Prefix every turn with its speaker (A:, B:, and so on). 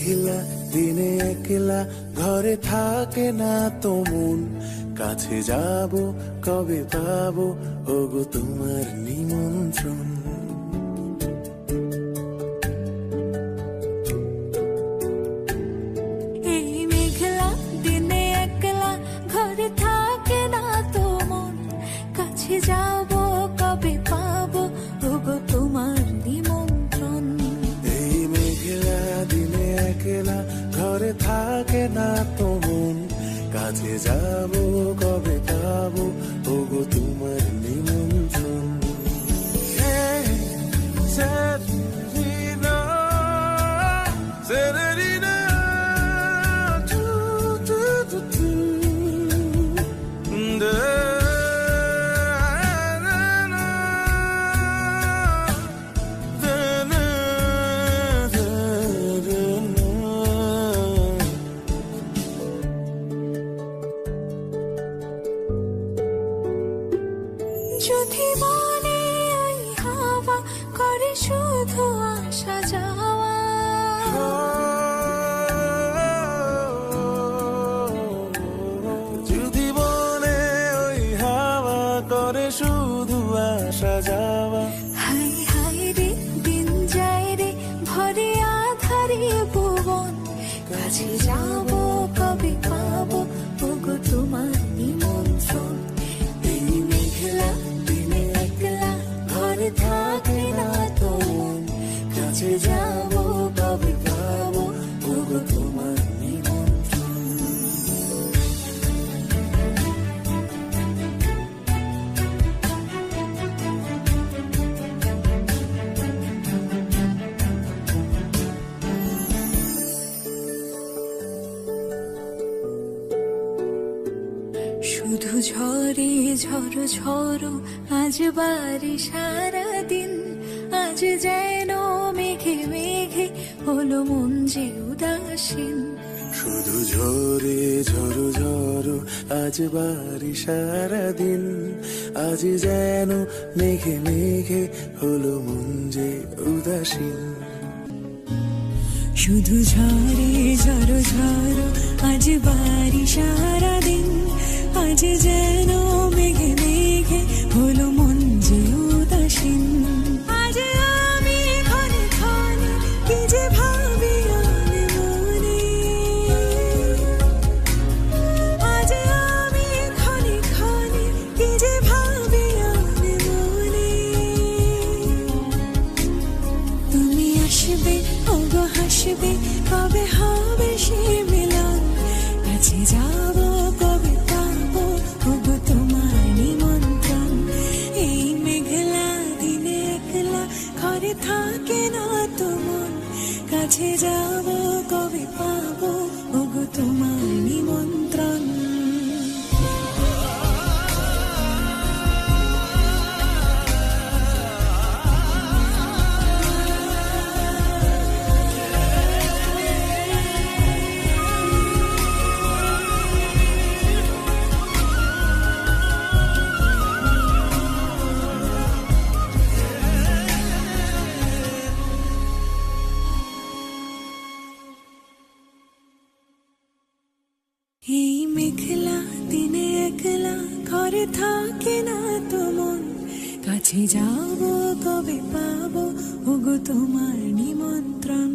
A: মেঘলা দিনে একলা ঘরে থাকে না তো মন, কাছে যাব কবে পাবো ওগো তোমার নিমন্ত্রণ।
B: এই মেঘলা দিনে একলা ঘরে থাকে না তো মন, কাছে যাব কবে পাবো ওগো তোমার নিমন্ত্রণ।
A: এই মেঘলা দিনে একলা ঘরে থাকে না তো মন, কাছে যাব কবে পাবো ওগো তোমার নিমন্ত্রণ। Serenina, Serenina, tu, tu, tu, tu.
B: যদি মনে ওই হাওয়া করে শুধু আসা যাওয়া,
A: যদি মনে ওই হাওয়া করে শুধু আসা যাওয়া,
B: হাই হাই রে দিন যায় রে ভরে আধারে ভুবন, কাছে যাব কবে পাবো ওগো তোমার নিমন্ত্রণ।
A: এই মেঘলা দিনে একলা ঘরে থাকে না তো মন, কাছে যাব কবে পাবো ওগো তোমার নিমন্ত্রণ।
B: শুধু ঝরে ঝড়ো ঝড়ো আজ বাড়ি সারাদিন, আজ যেন মেঘে মেঘে হলো মন যে উদাসীন।
A: শুধু ঝরে ঝড়ো ঝড়ো আজ বাড়ি সারাদিন, আজ যেন মেঘে মেঘে হলো মন যে উদাসীন।
B: শুধু ঝরে ঝড়ো ঝড়ো আজ বাড়ি সারাদিন, আজ যেন মেঘে মেঘে হলো মন যে উদাসীন। আজ আমি ক্ষণে ক্ষণে কি যে ভাবি আনে মনে, আজ আমি ক্ষণে ক্ষণে কি যে ভাবি আনে মনে। তুমি আসবে ওগো হাসবে কবে হবে সে মিলন, কাছে যাব কবে পাবো ওগো তোমার নিমন্ত্রণ। এই মেঘলা দিনে একলা ঘরে থাকে না তো মন, কাছে যাব কবে পাবো ওগো তোমার নিমন্ত্রণ। এই মেঘলা দিনে একলা ঘরে থাকে না তো মন, কাছে যাব কবে পাবো ওগো তোমার নিমন্ত্রণ।